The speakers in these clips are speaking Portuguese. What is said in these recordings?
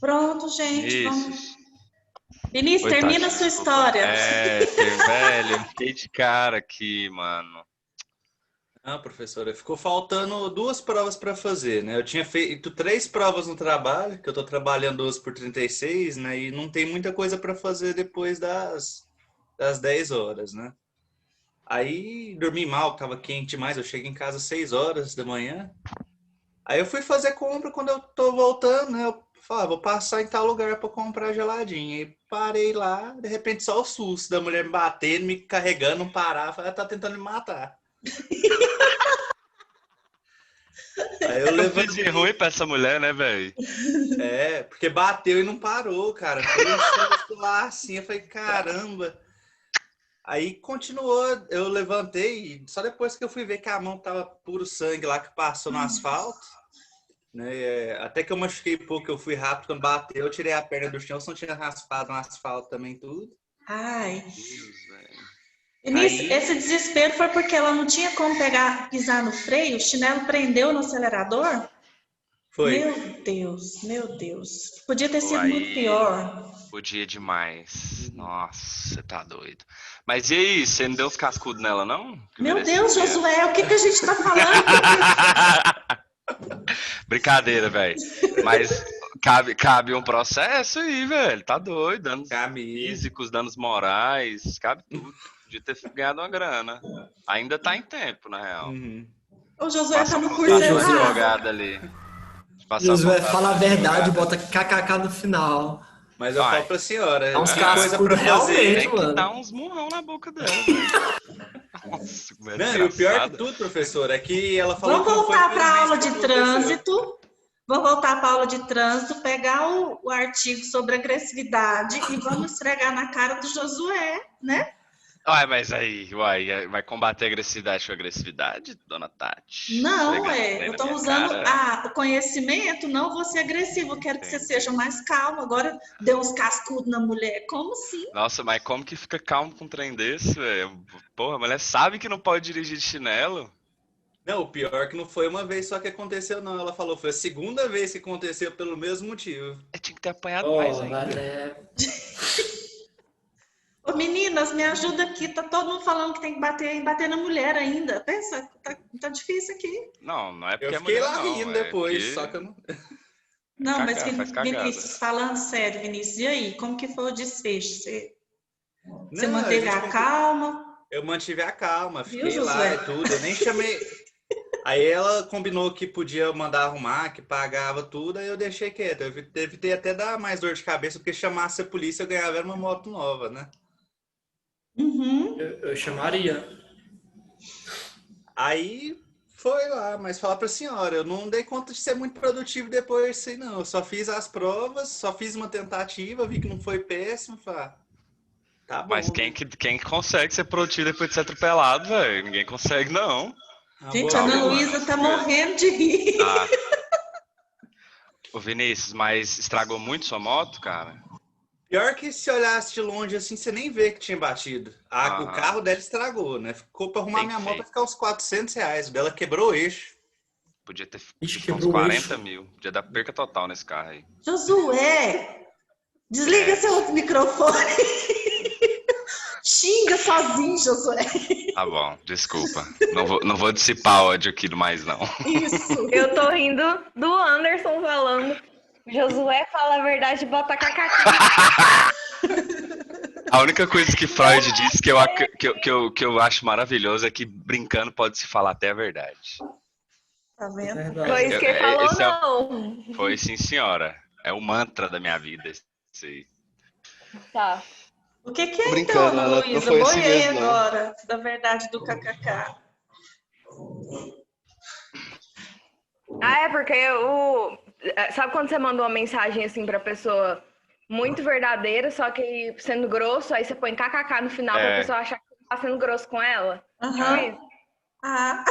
Pronto, gente, Isso. vamos. Vinícius, Oi, termina a Tati, sua desculpa. história. Velho, eu fiquei de cara aqui, mano. Ah, professora, ficou faltando 2 provas para fazer, né? Eu tinha feito 3 provas no trabalho, que eu tô trabalhando 12 por 36, né? E não tem muita coisa para fazer depois das 10 horas, né? Aí dormi mal, tava quente demais, eu cheguei em casa às 6 horas da manhã. Aí eu fui fazer compra quando eu tô voltando, né? Eu falei, vou passar em tal lugar para comprar geladinho. Aí parei lá, de repente só o susto da mulher me batendo, me carregando, não parava, ela tá tentando me matar. Aí eu Eu fiz de ruim levantei. pra essa mulher, né, velho? É, porque bateu e não parou, cara. Foi um susto lá assim, eu falei, caramba. Aí continuou, eu levantei, e só depois que eu fui ver que a mão tava puro sangue lá que passou no asfalto, né? Até que eu machuquei pouco, eu fui rápido, quando bateu, eu tirei a perna do chão, só tinha raspado no asfalto também tudo. Ai. Deus, velho. Vinícius, Aí, esse desespero foi porque ela não tinha como pegar, pisar no freio, o chinelo prendeu no acelerador? foi. Meu Deus, meu Deus. Podia ter Pô, sido muito aí pior. podia demais. Nossa, você tá doido. Mas e aí, você não deu uns cascudos nela, não? Que Meu Deus, merecia. Josué, o que que a gente tá falando, professor? Brincadeira, velho. Mas cabe um processo aí, velho. Tá doido. Danos Camille. físicos, danos morais, cabe tudo. Podia ter ganhado uma grana. Ainda tá em tempo, na real. Uhum. O Josué tá Passar um no curso Ei, contador Josué. errado. advogado ali. Passar um Josué, fala a contador verdade, advogado bota ali. KKK no final. Mas eu falo Ai, pra senhora, Dá uns tinha coisa pra cascudos realmente, fazer. tem que dar mano. uns murrão na boca dela, velho. Nossa, como é Não, e o pior de desgraçada. tudo, professor, é que ela falou Vamos que não foi a voltar para primeira a vez aula que de aconteceu. trânsito. Vamos voltar para a aula de trânsito, pegar o artigo sobre agressividade e vamos esfregar na cara do Josué, né? Uai, mas aí, vai combater a agressividade com agressividade, dona Tati? Não, Esfregando isso daí eu na estou minha usando cara? o conhecimento, não vou ser agressivo, eu quero que você seja Entendi. mais calmo. Agora deu uns cascudos na mulher, como assim? Nossa, mas como que fica calmo com um trem desse, velho? Porra, a mulher sabe que não pode dirigir de chinelo. Não, o pior é que não foi uma vez só que aconteceu, não. Ela falou, foi a segunda vez que aconteceu pelo mesmo motivo. Eu tinha que ter apanhado mais Oh, ainda. galera. Ô, meninas, me ajuda aqui, tá todo mundo falando que tem que bater e bater na mulher ainda. Pensa, tá difícil aqui. Não, não é Eu porque é fiquei mulher, lá não. rindo É depois, só porque que eu não. é Não, mas cagar, faz cagada. Vinícius, falando sério, Vinícius, e aí, como que foi o desfecho? Você Não, a manteve gente a calma, eu mantive a calma, viu, fiquei lá Josué? e tudo. Eu nem chamei. Aí ela combinou que podia mandar arrumar, que pagava tudo, aí eu deixei quieto. Eu evitei até dar mais dor de cabeça, porque chamasse a polícia eu ganhava uma moto nova, né? Uhum. Eu chamaria. Aí foi lá, mas falar pra senhora, eu não dei conta de ser muito produtivo depois disso aí, não. Eu só fiz as provas, só fiz uma tentativa, vi que não foi péssimo, falei, tá Mas bom, né? quem consegue ser produtivo depois de ser atropelado, velho? Ninguém consegue, não. Uma Gente, boa a Ana Calma, mano. Luísa pergunta. tá morrendo de rir. Tá. Ô, Vinícius, mas estragou muito sua moto, cara? Pior que se olhasse de longe assim, você nem vê que tinha batido. O Aham. carro dela estragou, né? Ficou pra arrumar Bem minha moto, vai feito. ficar uns R$ 400. O dela quebrou o eixo. Podia Ixi, ficar uns quebrou o eixo. 40 mil. Podia dar perca total nesse carro aí. Josué, desliga É, seu outro microfone. Xinga sozinho, Josué. tá bom, desculpa. Não vou dissipar ódio aqui mais, não. Isso. Eu tô rindo do Anderson falando. Josué fala a verdade e bota kkk. A única coisa que Freud disse que eu acho maravilhoso é que brincando pode se falar até a verdade. Tá vendo? Foi Verdade. isso que ele falou, Esse não. foi sim, senhora. É o mantra da minha vida. Esse aí. Tá. O que Tô é então, brincando, Ana ela não Luísa? foi assim Boiei mesmo, não. agora da verdade do kkk. Ah, é porque sabe quando você manda uma mensagem assim pra pessoa muito verdadeira, só que sendo grosso, aí você põe kkk no final pra pessoa achar que você tá sendo grosso com ela? Tipo Aham. isso? Ah.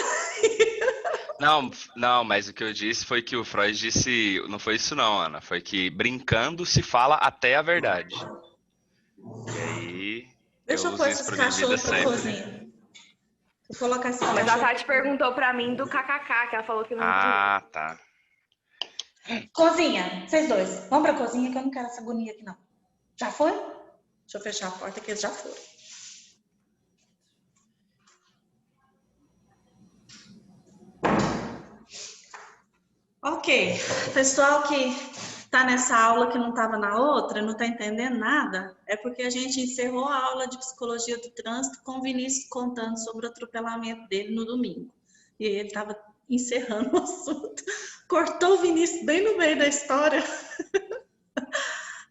Não, mas o que eu disse foi que o Freud disse. Não foi isso, não, Ana. Foi que brincando se fala até a verdade. E aí. Deixa eu uso pôr isso esses pra minha vida cachorros pra sempre. cozinha. Vou colocar esses Mas a cachorros. Tati perguntou pra mim do kkk, que ela falou que não entendia. Ah, tá. Cozinha, vocês dois. Vamos pra cozinha que eu não quero essa agonia aqui, não. Já foi? Deixa eu fechar a porta que eles já foram. Ok. Pessoal que tá nessa aula que não estava na outra, não tá entendendo nada, é porque a gente encerrou a aula de psicologia do trânsito com o Vinícius contando sobre o atropelamento dele no domingo. E ele estava encerrando o assunto. Cortou o Vinícius bem no meio da história.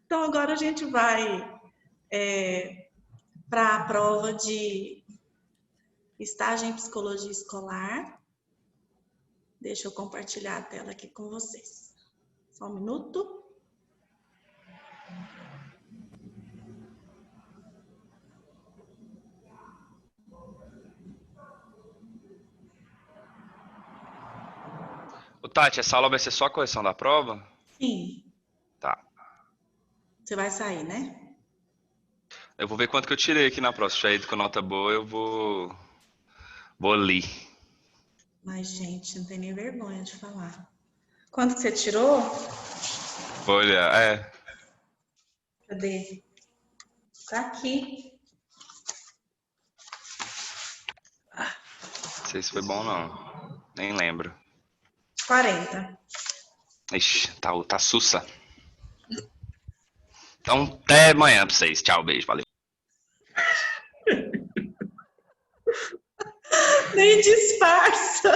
Então agora a gente vai para a prova de estágio em psicologia escolar. Deixa eu compartilhar a tela aqui com vocês. Só um minuto. Ô, Tati, essa aula vai ser só a correção da prova? Sim. Tá. Você vai sair, né? Eu vou ver quanto que eu tirei aqui na prova. Se tiver ido com nota boa, eu vou ler. Mas, gente, não tem nem vergonha de falar. Quanto que você tirou? Vou olhar. Cadê? Tá aqui. Não sei se foi bom, não. Nem lembro. 40. Ixi, tá sussa. Então, até amanhã pra vocês. Tchau, beijo, valeu. Nem disfarça.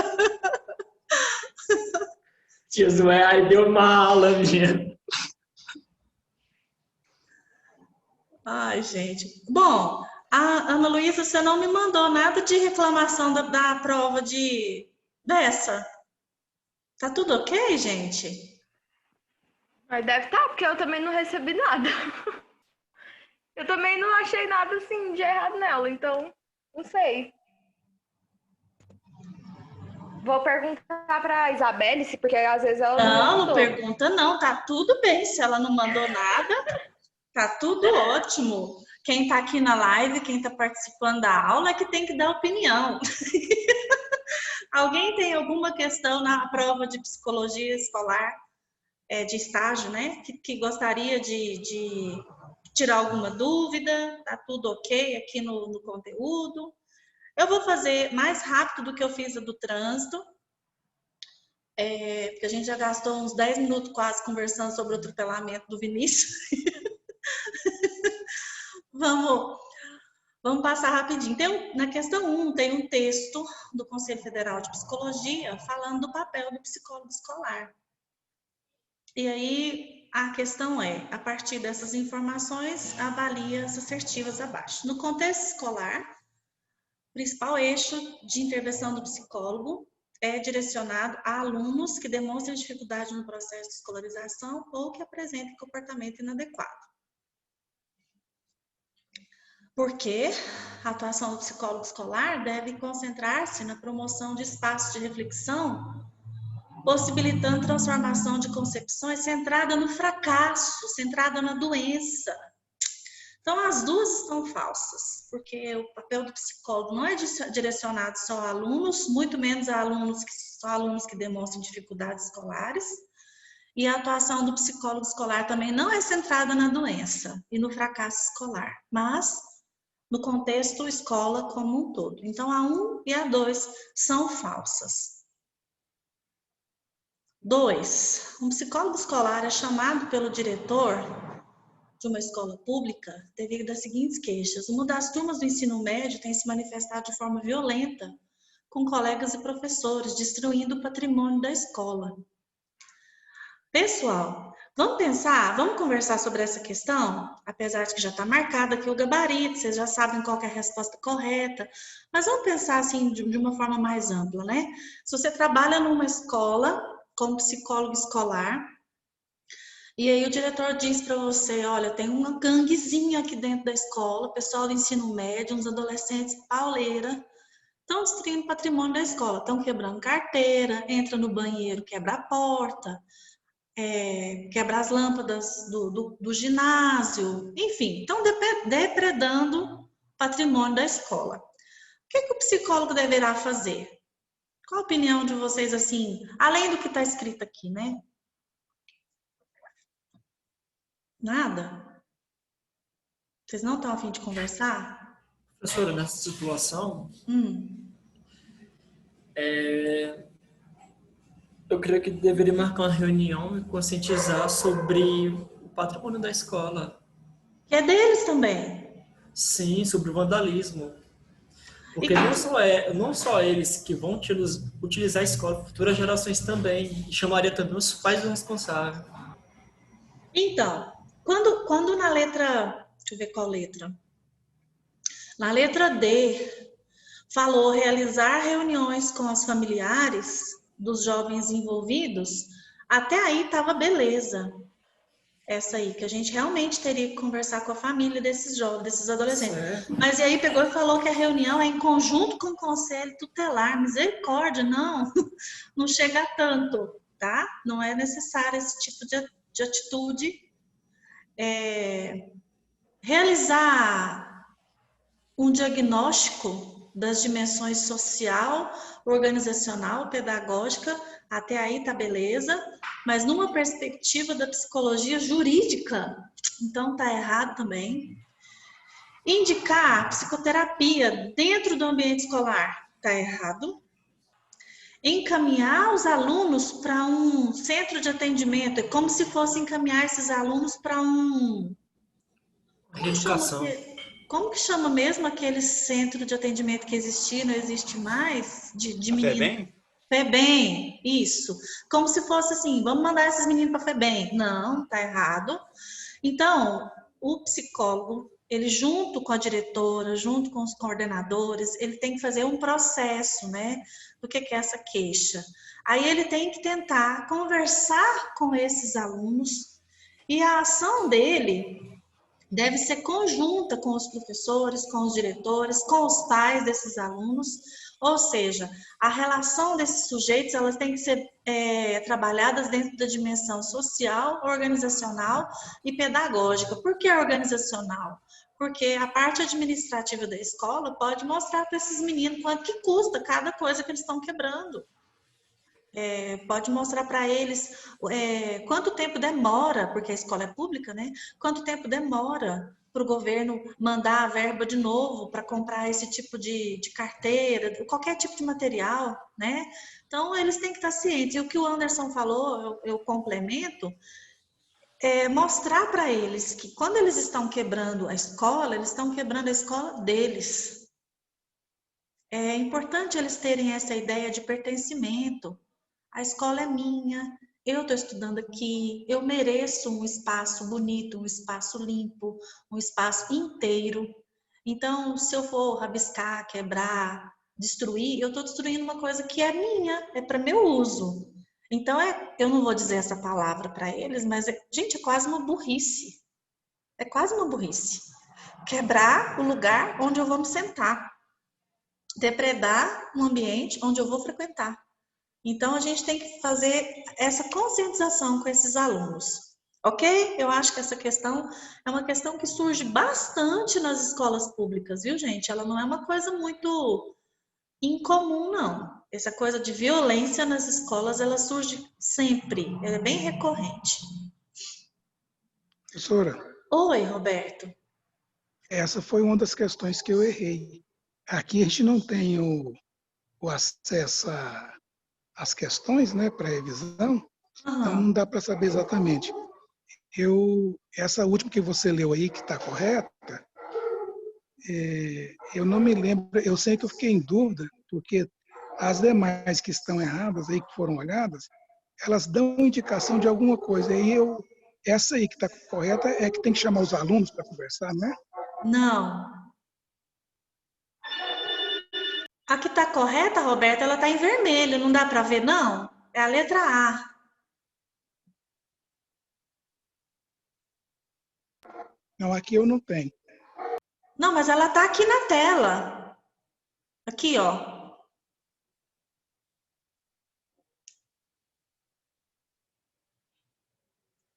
Tia Zoé, aí deu uma aula, minha. Ai, gente. Bom, a Ana Luísa, você não me mandou nada de reclamação da prova dessa. Tá tudo ok, gente? Mas deve estar, porque eu também não recebi nada. Eu também não achei nada assim de errado nela, então não sei. Vou perguntar pra Isabelle, porque às vezes ela Não mandou. pergunta não, tá tudo bem. Se ela não mandou nada, tá tudo ótimo. Quem tá aqui na live, quem tá participando da aula é que tem que dar opinião. Alguém tem alguma questão na prova de psicologia escolar, de estágio, né? Que gostaria de tirar alguma dúvida? Tá tudo ok aqui no conteúdo? Eu vou fazer mais rápido do que eu fiz a do trânsito, porque a gente já gastou uns 10 minutos quase conversando sobre o atropelamento do Vinícius. Vamos passar rapidinho. Na questão 1, tem um texto do Conselho Federal de Psicologia falando do papel do psicólogo escolar. E aí, a questão é, a partir dessas informações, avalia as assertivas abaixo. No contexto escolar, o principal eixo de intervenção do psicólogo é direcionado a alunos que demonstram dificuldade no processo de escolarização ou que apresentem comportamento inadequado. Porque a atuação do psicólogo escolar deve concentrar-se na promoção de espaços de reflexão, possibilitando transformação de concepções centrada no fracasso, centrada na doença. Então, as duas estão falsas, porque o papel do psicólogo não é direcionado só a alunos, muito menos a alunos que demonstram dificuldades escolares, e a atuação do psicólogo escolar também não é centrada na doença e no fracasso escolar, mas no contexto escola como um todo. Então, a 1 e a 2 são falsas. 2. Um psicólogo escolar é chamado pelo diretor de uma escola pública devido às seguintes queixas. Uma das turmas do ensino médio tem se manifestado de forma violenta com colegas e professores, destruindo o patrimônio da escola. Pessoal, vamos conversar sobre essa questão? Apesar de que já está marcado aqui o gabarito, vocês já sabem qual que é a resposta correta, mas vamos pensar assim de uma forma mais ampla, né? Se você trabalha numa escola como psicólogo escolar, e aí o diretor diz para você, olha, tem uma ganguezinha aqui dentro da escola, pessoal do ensino médio, uns adolescentes pauleira, Estão destruindo patrimônio da escola, estão quebrando carteira, entra no banheiro, quebra a porta, quebra as lâmpadas do ginásio, enfim, estão depredando patrimônio da escola. O que o psicólogo deverá fazer? Qual a opinião de vocês, assim, além do que está escrito aqui, né? Nada? Vocês não estão a fim de conversar? Professora, nessa situação, eu creio que deveria marcar uma reunião e conscientizar sobre o patrimônio da escola. Que é deles também. Sim, sobre o vandalismo. Porque não só eles que vão utilizar a escola, futuras gerações também. E chamaria também os pais do responsável. Então, quando na letra... Deixa eu ver qual letra. Na letra D, falou realizar reuniões com os familiares dos jovens envolvidos, até aí estava beleza. Essa aí, que a gente realmente teria que conversar com a família desses jovens, desses adolescentes. Certo. Mas e aí pegou e falou que a reunião é em conjunto com o conselho tutelar. Misericórdia, não, não chega a tanto, tá? Não é necessário esse tipo de atitude. Realizar um diagnóstico das dimensões social, organizacional, pedagógica, até aí tá beleza, mas numa perspectiva da psicologia jurídica, então tá errado também. Indicar psicoterapia dentro do ambiente escolar, tá errado. Encaminhar os alunos para um centro de atendimento, é como se fosse encaminhar esses alunos para um... Reeducação. Como que chama mesmo aquele centro de atendimento que existia, não existe mais? De A menino. FEBEM? FEBEM, isso. Como se fosse assim, vamos mandar esses meninos para FEBEM. Não, tá errado. Então, o psicólogo, ele junto com a diretora, junto com os coordenadores, ele tem que fazer um processo, né? Do que é essa queixa. Aí ele tem que tentar conversar com esses alunos e a ação dele deve ser conjunta com os professores, com os diretores, com os pais desses alunos, ou seja, a relação desses sujeitos, elas têm que ser trabalhadas dentro da dimensão social, organizacional e pedagógica. Por que organizacional? Porque a parte administrativa da escola pode mostrar para esses meninos quanto que custa cada coisa que eles estão quebrando. Pode mostrar para eles quanto tempo demora, porque a escola é pública, né? Quanto tempo demora para o governo mandar a verba de novo para comprar esse tipo de carteira, qualquer tipo de material, né? Então, eles têm que estar cientes. E o que o Anderson falou, eu complemento, mostrar para eles que quando eles estão quebrando a escola, eles estão quebrando a escola deles. É importante eles terem essa ideia de pertencimento. A escola é minha, eu estou estudando aqui, eu mereço um espaço bonito, um espaço limpo, um espaço inteiro. Então, se eu for rabiscar, quebrar, destruir, eu estou destruindo uma coisa que é minha, é para meu uso. Então, eu não vou dizer essa palavra para eles, mas, gente, é quase uma burrice. É quase uma burrice. Quebrar o lugar onde eu vou me sentar. Depredar um ambiente onde eu vou frequentar. Então, a gente tem que fazer essa conscientização com esses alunos, ok? Eu acho que essa questão é uma questão que surge bastante nas escolas públicas, viu, gente? Ela não é uma coisa muito incomum, não. Essa coisa de violência nas escolas, ela surge sempre, ela é bem recorrente. Professora, Oi, Roberto. essa foi uma das questões que eu errei. Aqui a gente não tem o acesso às questões, né, para revisão, então não dá para saber exatamente. Essa última que você leu aí, que está correta, eu não me lembro, eu sei que eu fiquei em dúvida, porque as demais que estão erradas aí, que foram olhadas, elas dão indicação de alguma coisa. E essa aí que está correta é que tem que chamar os alunos para conversar, não é? Não. A que está correta, Roberta, ela está em vermelho, não dá para ver, não? É a letra A. Não, aqui eu não tenho. Não, mas ela está aqui na tela. Aqui, ó.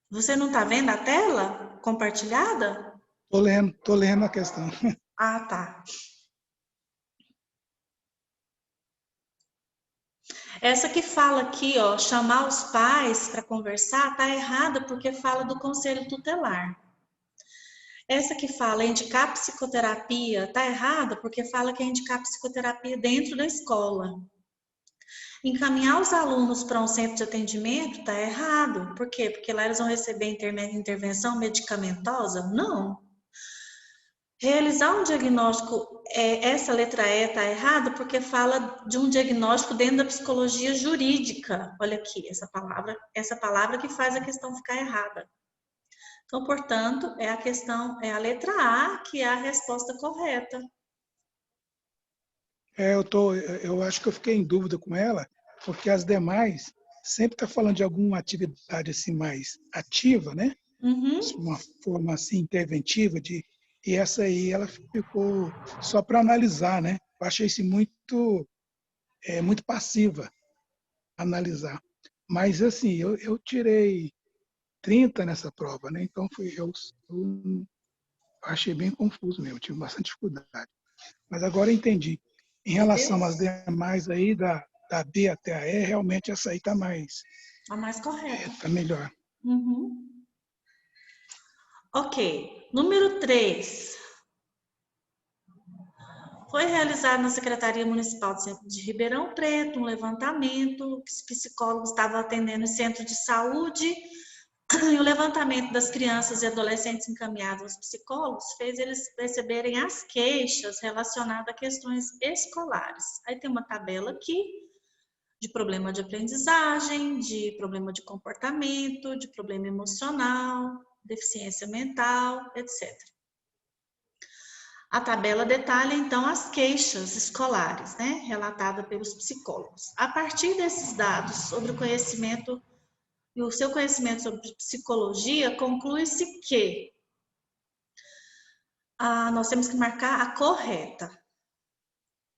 Você não está vendo a tela compartilhada? Tô lendo a questão. Ah, tá. Essa que fala aqui, ó, chamar os pais para conversar, tá errada porque fala do conselho tutelar. Essa que fala indicar psicoterapia, tá errada porque fala que é indicar psicoterapia dentro da escola. Encaminhar os alunos para um centro de atendimento tá errado. Por quê? Porque lá eles vão receber intervenção medicamentosa? Não. Realizar um diagnóstico, essa letra E está errada porque fala de um diagnóstico dentro da psicologia jurídica. Olha aqui, essa palavra que faz a questão ficar errada. Então, portanto, é a letra A que é a resposta correta. Eu acho que eu fiquei em dúvida com ela, porque as demais sempre está falando de alguma atividade assim mais ativa, né? Uhum. Uma forma assim interventiva e essa aí ela ficou só para analisar, né? Eu achei isso muito passiva analisar. Mas assim, eu tirei 30 nessa prova, né? Então eu achei bem confuso mesmo, tive bastante dificuldade. Mas agora eu entendi. Em relação às demais aí, da B até a E, realmente essa aí está mais... A mais correta. Está melhor. Uhum. Ok. Número 3. Foi realizado na Secretaria Municipal de Ribeirão Preto um levantamento que os psicólogos estavam atendendo em centro de saúde. E o levantamento das crianças e adolescentes encaminhados aos psicólogos fez eles receberem as queixas relacionadas a questões escolares. Aí tem uma tabela aqui de problema de aprendizagem, de problema de comportamento, de problema emocional, deficiência mental, etc. A tabela detalha, então, as queixas escolares, né, relatadas pelos psicólogos. A partir desses dados sobre o conhecimento e o seu conhecimento sobre psicologia, conclui-se que nós temos que marcar a correta.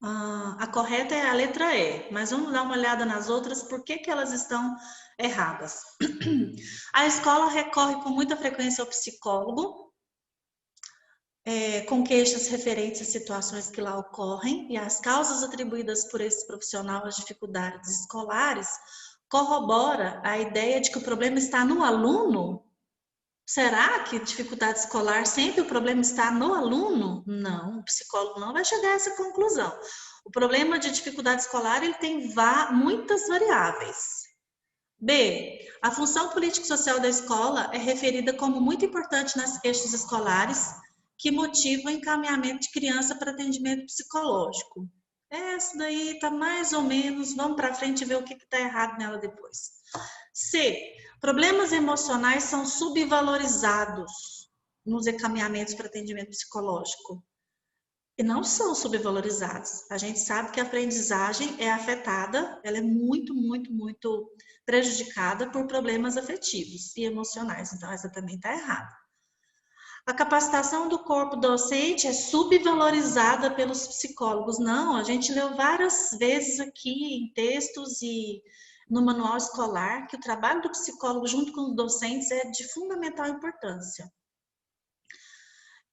A correta é a letra E, mas vamos dar uma olhada nas outras, por que elas estão erradas. A escola recorre com muita frequência ao psicólogo, com queixas referentes a situações que lá ocorrem, e as causas atribuídas por esse profissional às dificuldades escolares corrobora a ideia de que o problema está no aluno. Será que dificuldade escolar sempre o problema está no aluno? Não, o psicólogo não vai chegar a essa conclusão. O problema de dificuldade escolar ele tem muitas variáveis. B. A função político-social da escola é referida como muito importante nas queixas escolares que motivam o encaminhamento de criança para atendimento psicológico. Essa daí está mais ou menos, vamos para frente e ver o que está errado nela depois. C. Problemas emocionais são subvalorizados nos encaminhamentos para atendimento psicológico. E não são subvalorizados. A gente sabe que a aprendizagem é afetada, ela é muito, muito, muito prejudicada por problemas afetivos e emocionais. Então, essa também está errada. A capacitação do corpo docente é subvalorizada pelos psicólogos. Não, a gente leu várias vezes aqui em textos e no manual escolar que o trabalho do psicólogo junto com os docentes é de fundamental importância.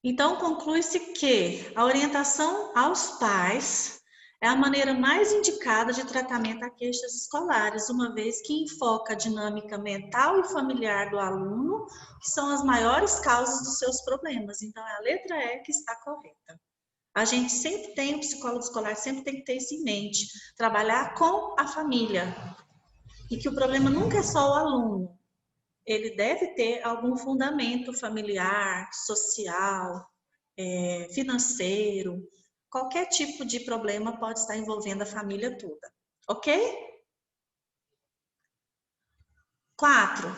Então, conclui-se que a orientação aos pais é a maneira mais indicada de tratamento a queixas escolares, uma vez que enfoca a dinâmica mental e familiar do aluno, que são as maiores causas dos seus problemas. Então, é a letra E que está correta. A gente sempre tem, o psicólogo escolar sempre tem que ter isso em mente, trabalhar com a família. E que o problema nunca é só o aluno, ele deve ter algum fundamento familiar, social, financeiro, qualquer tipo de problema pode estar envolvendo a família toda, ok? 4.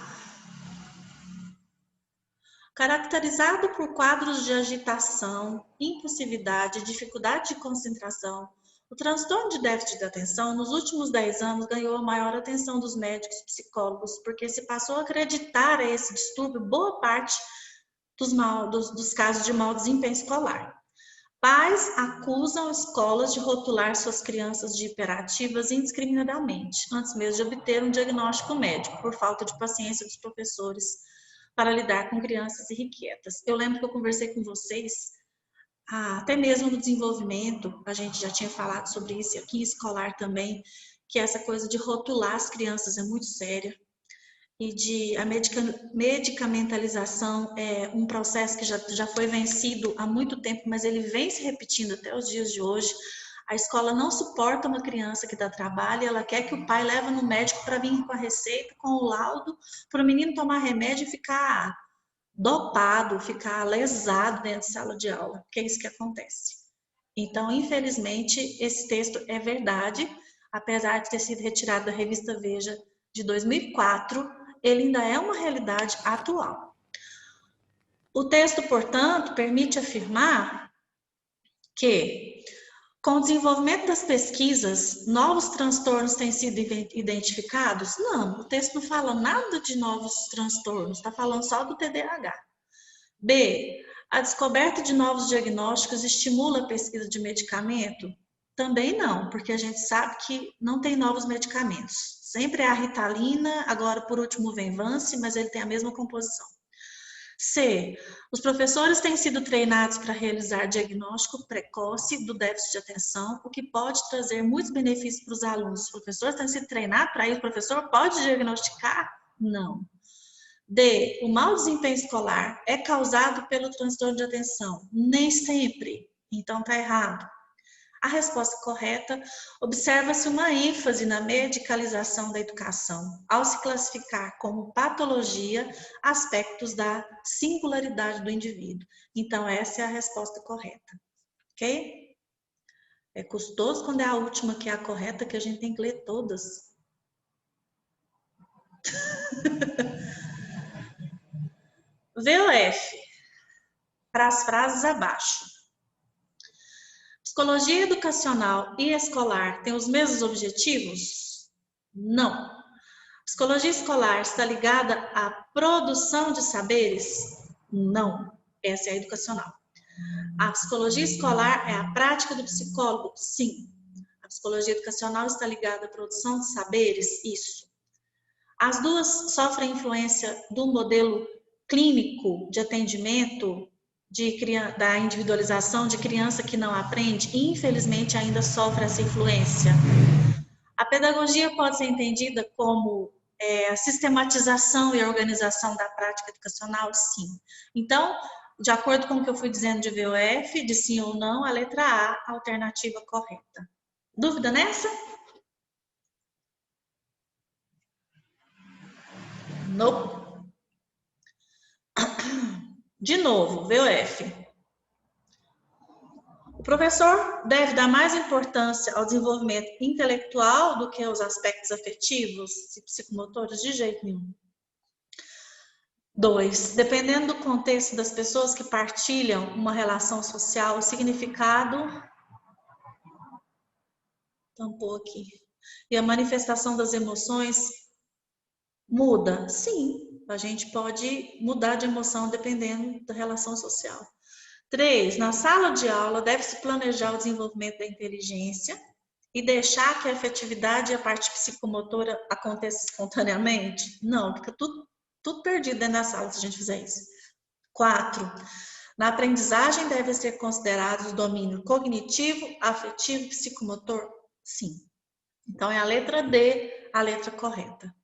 Caracterizado por quadros de agitação, impulsividade, dificuldade de concentração, o transtorno de déficit de atenção, nos últimos 10 anos, ganhou a maior atenção dos médicos e psicólogos, porque se passou a acreditar a esse distúrbio boa parte dos casos de mau desempenho escolar. Pais acusam escolas de rotular suas crianças de hiperativas indiscriminadamente, antes mesmo de obter um diagnóstico médico, por falta de paciência dos professores para lidar com crianças irrequietas. Eu lembro que eu conversei com vocês, até mesmo no desenvolvimento, a gente já tinha falado sobre isso aqui, escolar também, que essa coisa de rotular as crianças é muito séria. E a medicamentalização é um processo que já foi vencido há muito tempo, mas ele vem se repetindo até os dias de hoje. A escola não suporta uma criança que dá trabalho, ela quer que o pai leve no médico para vir com a receita, com o laudo, para o menino tomar remédio e ficar dopado, ficar lesado dentro de sala de aula, que é isso que acontece. Então, infelizmente, esse texto é verdade, apesar de ter sido retirado da revista Veja de 2004, ele ainda é uma realidade atual. O texto, portanto, permite afirmar que, com o desenvolvimento das pesquisas, novos transtornos têm sido identificados? Não, o texto não fala nada de novos transtornos, está falando só do TDAH. B, a descoberta de novos diagnósticos estimula a pesquisa de medicamento? Também não, porque a gente sabe que não tem novos medicamentos. Sempre é a Ritalina, agora por último vem Vance, mas ele tem a mesma composição. C, os professores têm sido treinados para realizar diagnóstico precoce do déficit de atenção, o que pode trazer muitos benefícios para os alunos. Os professores têm sido treinados para isso, o professor pode diagnosticar? Não. D, o mau desempenho escolar é causado pelo transtorno de atenção? Nem sempre, então está errado. A resposta correta, observa-se uma ênfase na medicalização da educação, ao se classificar como patologia aspectos da singularidade do indivíduo. Então, essa é a resposta correta, ok? É custoso quando é a última que é a correta, que a gente tem que ler todas. VOF, para as frases abaixo. Psicologia educacional e escolar têm os mesmos objetivos? Não. Psicologia escolar está ligada à produção de saberes? Não. Essa é a educacional. A psicologia escolar é a prática do psicólogo? Sim. A psicologia educacional está ligada à produção de saberes? Isso. As duas sofrem influência do modelo clínico de atendimento da individualização de criança que não aprende, infelizmente ainda sofre essa influência. A pedagogia pode ser entendida como a sistematização e organização da prática educacional? Sim. Então, de acordo com o que eu fui dizendo de VOF, de sim ou não, a letra A, a alternativa correta. Dúvida nessa? Não. De novo, VOF. O professor deve dar mais importância ao desenvolvimento intelectual do que aos aspectos afetivos e psicomotores? De jeito nenhum. 2. Dependendo do contexto das pessoas que partilham uma relação social, o significado... Tampou aqui. E a manifestação das emoções muda? Sim. A gente pode mudar de emoção dependendo da relação social. 3. Na sala de aula, deve-se planejar o desenvolvimento da inteligência e deixar que a afetividade e a parte psicomotora aconteça espontaneamente? Não, fica tudo perdido dentro da sala se a gente fizer isso. 4. Na aprendizagem, deve ser considerado o domínio cognitivo, afetivo e psicomotor? Sim. Então, é a letra D, a letra correta.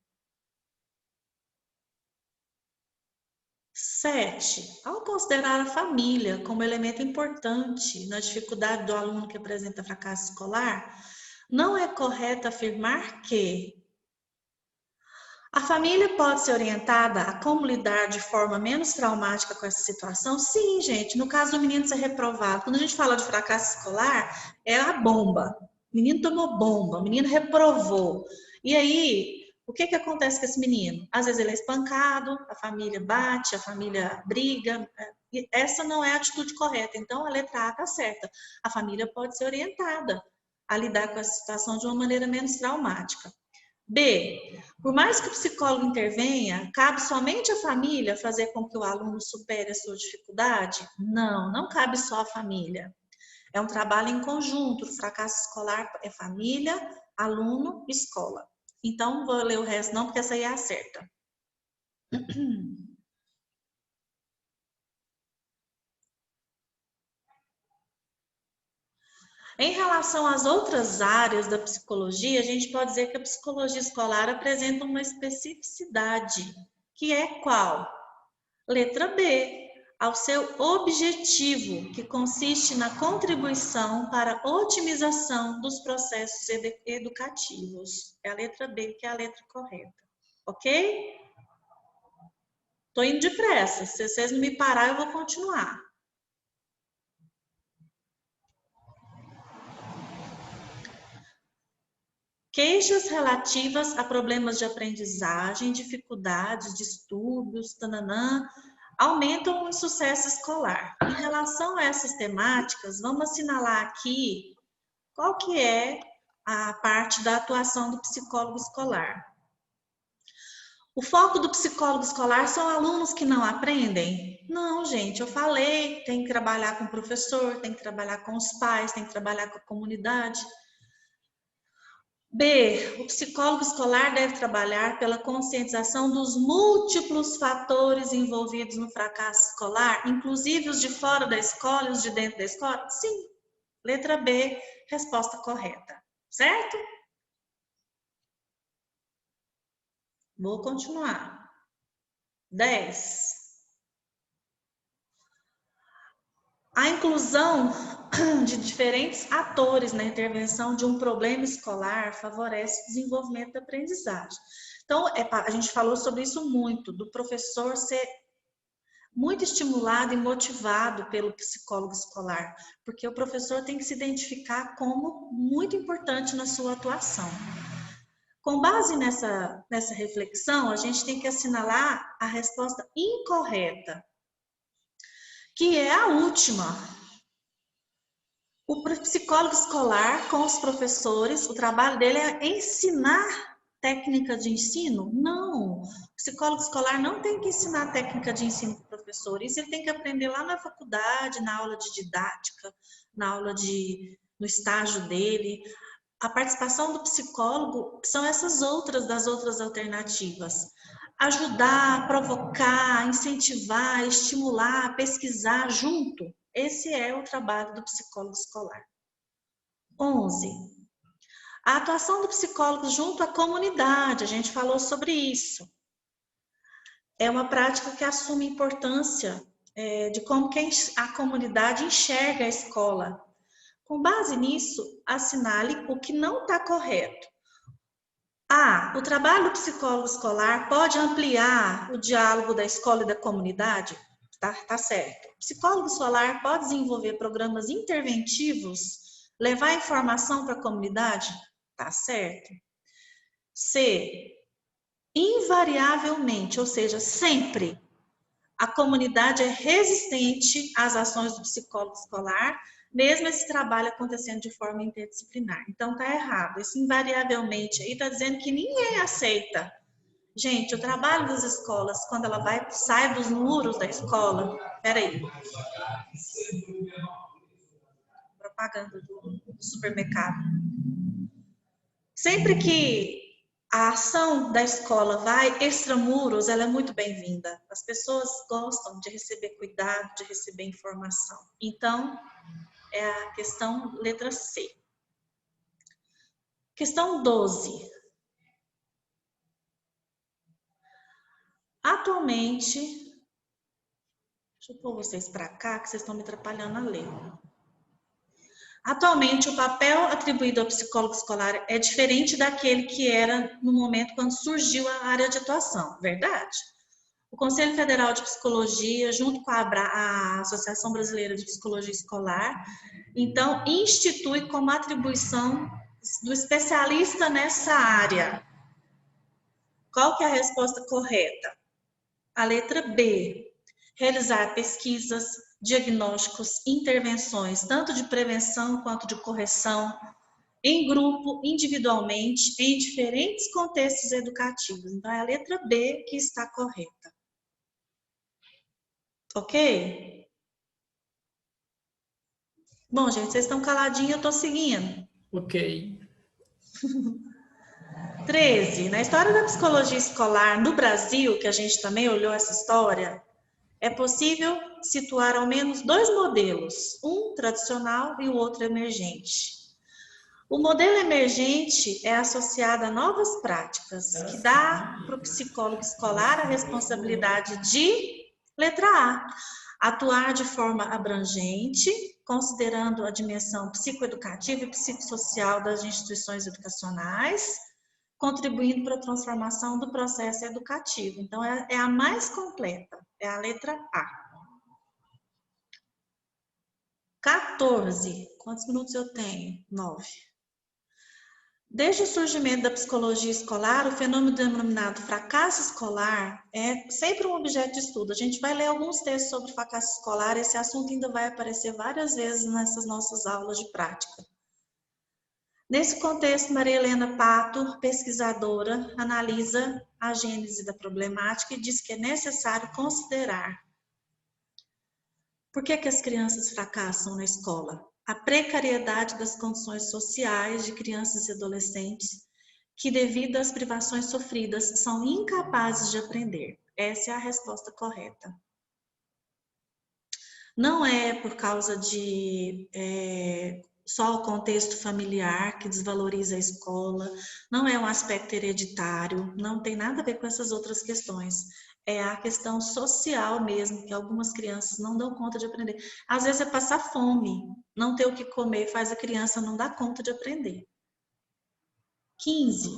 7. Ao considerar a família como elemento importante na dificuldade do aluno que apresenta fracasso escolar, não é correto afirmar que a família pode ser orientada a como lidar de forma menos traumática com essa situação? Sim, gente. No caso do menino ser reprovado, quando a gente fala de fracasso escolar, é a bomba. O menino tomou bomba, o menino reprovou. E aí... o que acontece com esse menino? Às vezes ele é espancado, a família bate, a família briga. E essa não é a atitude correta. Então, a letra A está certa. A família pode ser orientada a lidar com essa situação de uma maneira menos traumática. B. Por mais que o psicólogo intervenha, cabe somente à família fazer com que o aluno supere a sua dificuldade? Não, não cabe só à família. É um trabalho em conjunto. O fracasso escolar é família, aluno, escola. Então, vou ler o resto não, porque essa aí é a certa. Em relação às outras áreas da psicologia, a gente pode dizer que a psicologia escolar apresenta uma especificidade, que é qual? Letra B, ao seu objetivo, que consiste na contribuição para a otimização dos processos educativos. É a letra B que é a letra correta, ok? Estou indo depressa, se vocês não me parar, eu vou continuar. Queixas relativas a problemas de aprendizagem, dificuldades de estudos, tananã, aumentam o sucesso escolar. Em relação a essas temáticas, vamos assinalar aqui qual que é a parte da atuação do psicólogo escolar. O foco do psicólogo escolar são alunos que não aprendem? Não, gente, eu falei, tem que trabalhar com o professor, tem que trabalhar com os pais, tem que trabalhar com a comunidade. B, o psicólogo escolar deve trabalhar pela conscientização dos múltiplos fatores envolvidos no fracasso escolar, inclusive os de fora da escola e os de dentro da escola? Sim. Letra B, resposta correta. Certo? Vou continuar. 10. A inclusão de diferentes atores na intervenção de um problema escolar favorece o desenvolvimento da aprendizagem. Então, a gente falou sobre isso muito, do professor ser muito estimulado e motivado pelo psicólogo escolar, porque o professor tem que se identificar como muito importante na sua atuação. Com base nessa reflexão, a gente tem que assinalar a resposta incorreta, que é a última. O psicólogo escolar, com os professores, o trabalho dele é ensinar técnica de ensino? Não. O psicólogo escolar não tem que ensinar técnica de ensino para o professor. Isso ele tem que aprender lá na faculdade, na aula de didática, na aula no estágio dele. A participação do psicólogo são essas das outras alternativas. Ajudar, provocar, incentivar, estimular, pesquisar junto. Esse é o trabalho do psicólogo escolar. 11. A atuação do psicólogo junto à comunidade, a gente falou sobre isso. É uma prática que assume importância de como que a comunidade enxerga a escola. Com base nisso, assinale o que não está correto. O trabalho do psicólogo escolar pode ampliar o diálogo da escola e da comunidade? Tá certo. O psicólogo escolar pode desenvolver programas interventivos, levar informação para a comunidade? Tá certo. C. Invariavelmente, ou seja, sempre, a comunidade é resistente às ações do psicólogo escolar, mesmo esse trabalho acontecendo de forma interdisciplinar. Então, tá errado. Esse invariavelmente aí tá dizendo que ninguém aceita. Gente, o trabalho das escolas, quando ela sai dos muros da escola... Peraí. Propaganda do supermercado. Sempre que a ação da escola vai extramuros, ela é muito bem-vinda. As pessoas gostam de receber cuidado, de receber informação. Então, é a questão letra C. Questão 12. Atualmente, deixa eu pôr vocês para cá, que vocês estão me atrapalhando a ler. Atualmente, o papel atribuído ao psicólogo escolar é diferente daquele que era no momento quando surgiu a área de atuação, verdade? O Conselho Federal de Psicologia, junto com a Associação Brasileira de Psicologia Escolar, então, institui como atribuição do especialista nessa área. Qual que é a resposta correta? A letra B. Realizar pesquisas, diagnósticos, intervenções, tanto de prevenção quanto de correção, em grupo, individualmente, em diferentes contextos educativos. Então, é a letra B que está correta. Ok? Bom, gente, vocês estão caladinhos, eu estou seguindo. Ok. 13. Na história da psicologia escolar no Brasil, que a gente também olhou essa história, é possível situar ao menos 2 modelos, um tradicional e o outro emergente. O modelo emergente é associado a novas práticas, que dá para o psicólogo escolar a responsabilidade de, letra A, atuar de forma abrangente, considerando a dimensão psicoeducativa e psicossocial das instituições educacionais, contribuindo para a transformação do processo educativo. Então, é a mais completa, é a letra A. 14. Quantos minutos eu tenho? 9. Desde o surgimento da psicologia escolar, o fenômeno denominado fracasso escolar é sempre um objeto de estudo. A gente vai ler alguns textos sobre fracasso escolar, esse assunto ainda vai aparecer várias vezes nessas nossas aulas de prática. Nesse contexto, Maria Helena Pato, pesquisadora, analisa a gênese da problemática e diz que é necessário considerar por que as crianças fracassam na escola. A precariedade das condições sociais de crianças e adolescentes que, devido às privações sofridas, são incapazes de aprender. Essa é a resposta correta. Não é por causa de só o contexto familiar que desvaloriza a escola, não é um aspecto hereditário, não tem nada a ver com essas outras questões. É a questão social mesmo, que algumas crianças não dão conta de aprender. Às vezes é passar fome, não ter o que comer, faz a criança não dar conta de aprender. 15.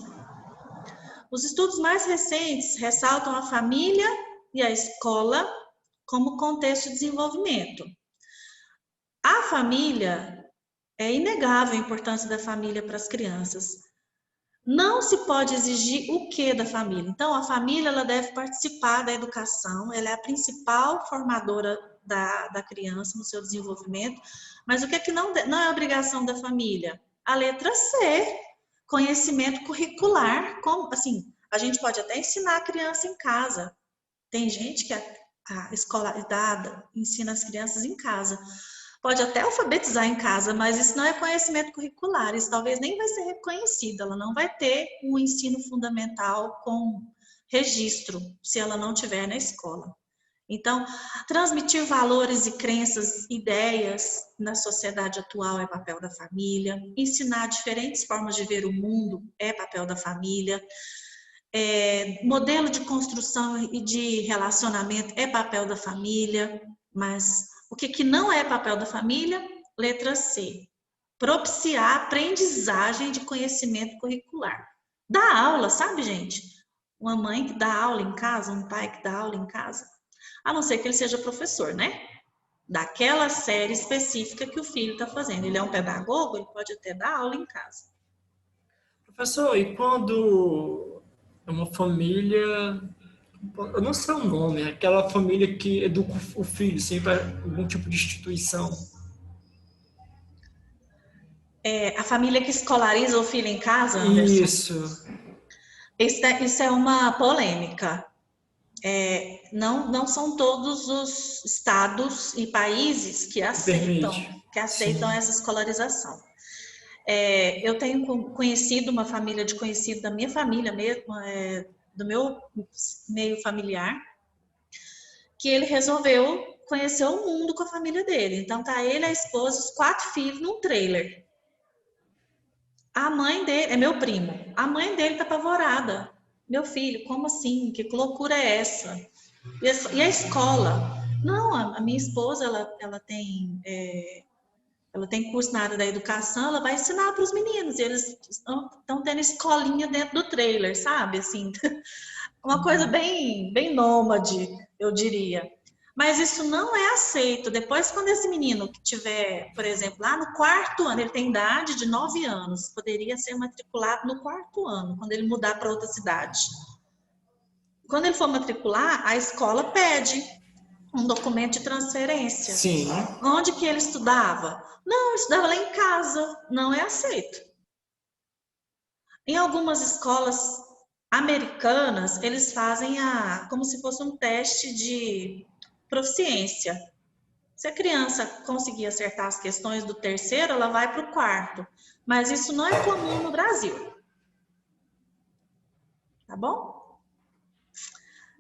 Os estudos mais recentes ressaltam a família e a escola como contexto de desenvolvimento. A família, é inegável a importância da família para as crianças. Não se pode exigir o que da família? Então, a família ela deve participar da educação, ela é a principal formadora da criança no seu desenvolvimento, mas o que é que não é obrigação da família? A letra C, conhecimento curricular. Como, assim, a gente pode até ensinar a criança em casa. Tem gente que a escolaridade ensina as crianças em casa. Pode até alfabetizar em casa, mas isso não é conhecimento curricular, isso talvez nem vai ser reconhecido, ela não vai ter um ensino fundamental com registro, se ela não tiver na escola. Então, transmitir valores e crenças, ideias na sociedade atual é papel da família, ensinar diferentes formas de ver o mundo é papel da família, modelo de construção e de relacionamento é papel da família, mas o que não é papel da família? Letra C. Propiciar aprendizagem de conhecimento curricular. Dá aula, sabe, gente? Uma mãe que dá aula em casa, um pai que dá aula em casa. A não ser que ele seja professor, né? Daquela série específica que o filho está fazendo. Ele é um pedagogo, ele pode até dar aula em casa. Professor, e quando é uma família... Eu não sei o nome, é aquela família que educa o filho, sempre algum tipo de instituição. A família que escolariza o filho em casa, Anderson? Isso é uma polêmica. Não são todos os estados e países que aceitam essa escolarização. Eu tenho conhecido uma família de conhecido da minha família mesmo, do meu meio familiar, que ele resolveu conhecer o mundo com a família dele. Então, tá ele, a esposa, os 4 filhos num trailer. A mãe dele, é meu primo, a mãe dele tá apavorada. Meu filho, como assim? Que loucura é essa? E a escola? Não, a minha esposa, ela tem curso na área da educação, ela vai ensinar para os meninos, e eles estão tendo escolinha dentro do trailer, sabe? Assim, uma coisa bem nômade, eu diria. Mas isso não é aceito. Depois, quando esse menino que tiver, por exemplo, lá no 4º ano, ele tem idade de 9 anos, poderia ser matriculado no 4º ano, quando ele mudar para outra cidade. Quando ele for matricular, a escola pede um documento de transferência. Sim. Onde que ele estudava? Não, ele estudava lá em casa. Não é aceito. Em algumas escolas americanas, eles fazem como se fosse um teste de proficiência. Se a criança conseguir acertar as questões do 3º, ela vai para o 4º. Mas isso não é comum no Brasil. Tá bom?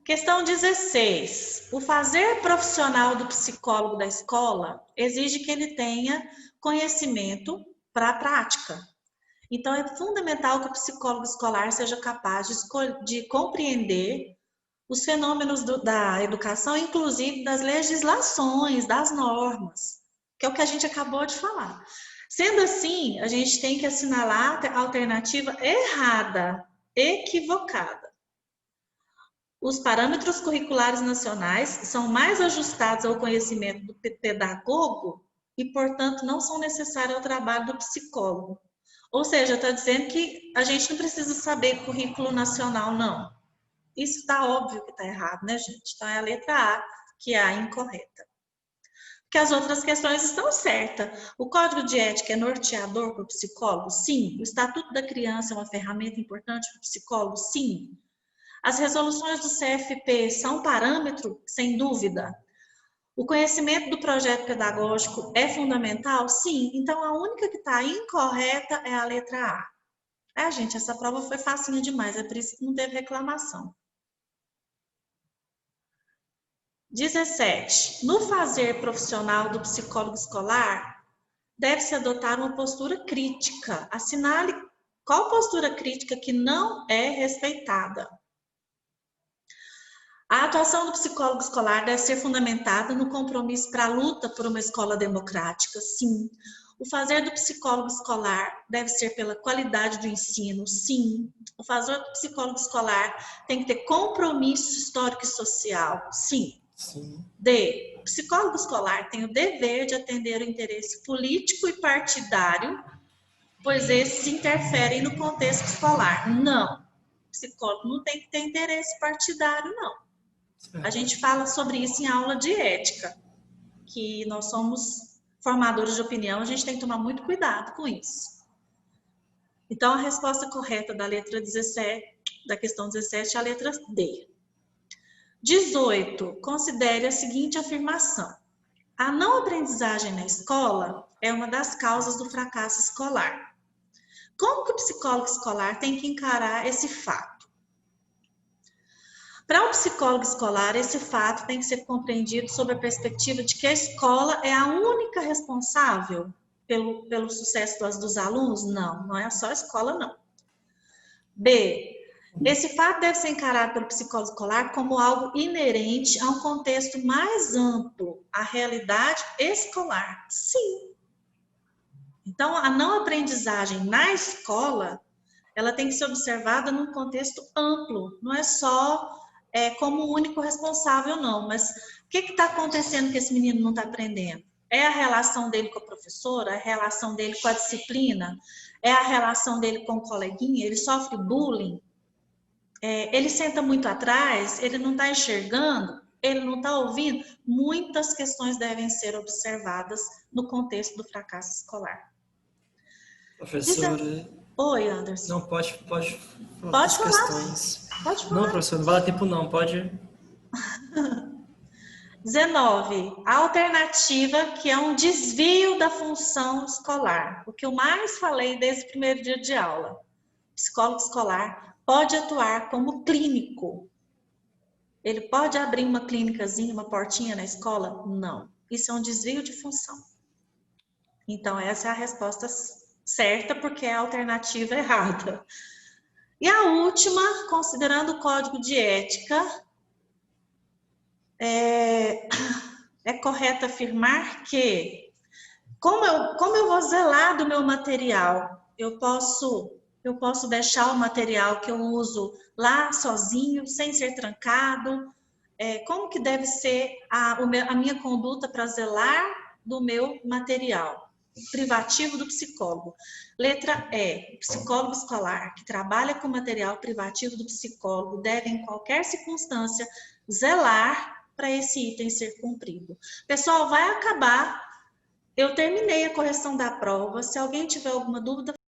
Questão 16. O fazer profissional do psicólogo da escola exige que ele tenha conhecimento para a prática. Então, é fundamental que o psicólogo escolar seja capaz de compreender os fenômenos da educação, inclusive das legislações, das normas, que é o que a gente acabou de falar. Sendo assim, a gente tem que assinalar a alternativa errada, equivocada. Os parâmetros curriculares nacionais são mais ajustados ao conhecimento do pedagogo e, portanto, não são necessários ao trabalho do psicólogo. Ou seja, está dizendo que a gente não precisa saber currículo nacional, não. Isso está óbvio que está errado, né, gente? Então, é a letra A que é a incorreta. Porque as outras questões estão certas. O Código de Ética é norteador para o psicólogo? Sim. O Estatuto da Criança é uma ferramenta importante para o psicólogo? Sim. As resoluções do CFP são parâmetro? Sem dúvida. O conhecimento do projeto pedagógico é fundamental? Sim. Então, a única que está incorreta é a letra A. Gente, essa prova foi facinha demais, é por isso que não teve reclamação. 17. No fazer profissional do psicólogo escolar, deve-se adotar uma postura crítica. Assinale qual postura crítica que não é respeitada. A atuação do psicólogo escolar deve ser fundamentada no compromisso para a luta por uma escola democrática, sim. O fazer do psicólogo escolar deve ser pela qualidade do ensino, sim. O fazer do psicólogo escolar tem que ter compromisso histórico e social, sim. Sim. D. O psicólogo escolar tem o dever de atender o interesse político e partidário, pois esses interferem no contexto escolar. Não. O psicólogo não tem que ter interesse partidário, não. A gente fala sobre isso em aula de ética, que nós somos formadores de opinião, a gente tem que tomar muito cuidado com isso. Então, a resposta correta da letra 17, da questão 17 é a letra D. 18. Considere a seguinte afirmação. A não aprendizagem na escola é uma das causas do fracasso escolar. Como que o psicólogo escolar tem que encarar esse fato? Para o psicólogo escolar, esse fato tem que ser compreendido sob a perspectiva de que a escola é a única responsável pelo sucesso dos alunos? Não, não é só a escola, não. B. Esse fato deve ser encarado pelo psicólogo escolar como algo inerente a um contexto mais amplo, a realidade escolar. Sim. Então, a não aprendizagem na escola, ela tem que ser observada num contexto amplo, não é só como o único responsável, não. Mas o que está acontecendo que esse menino não está aprendendo? É a relação dele com a professora? É a relação dele com a disciplina? É a relação dele com o coleguinha? Ele sofre bullying? Ele senta muito atrás? Ele não está enxergando? Ele não está ouvindo? Muitas questões devem ser observadas no contexto do fracasso escolar. Professora... Oi, Anderson. Não, pode falar das questões. Pode falar. Não, professor, não vai dar tempo não, pode... 19. A alternativa que é um desvio da função escolar. O que eu mais falei desde o primeiro dia de aula. O psicólogo escolar pode atuar como clínico. Ele pode abrir uma clínicazinha, uma portinha na escola? Não. Isso é um desvio de função. Então, essa é a resposta certa, porque é a alternativa errada. E a última, considerando o Código de Ética, é correto afirmar que, como eu vou zelar do meu material? Eu posso deixar o material que eu uso lá sozinho, sem ser trancado? Como que deve ser a minha conduta para zelar do meu material? Privativo do psicólogo. Letra E. O psicólogo escolar que trabalha com material privativo do psicólogo deve, em qualquer circunstância, zelar para esse item ser cumprido. Pessoal, vai acabar. Eu terminei a correção da prova. Se alguém tiver alguma dúvida,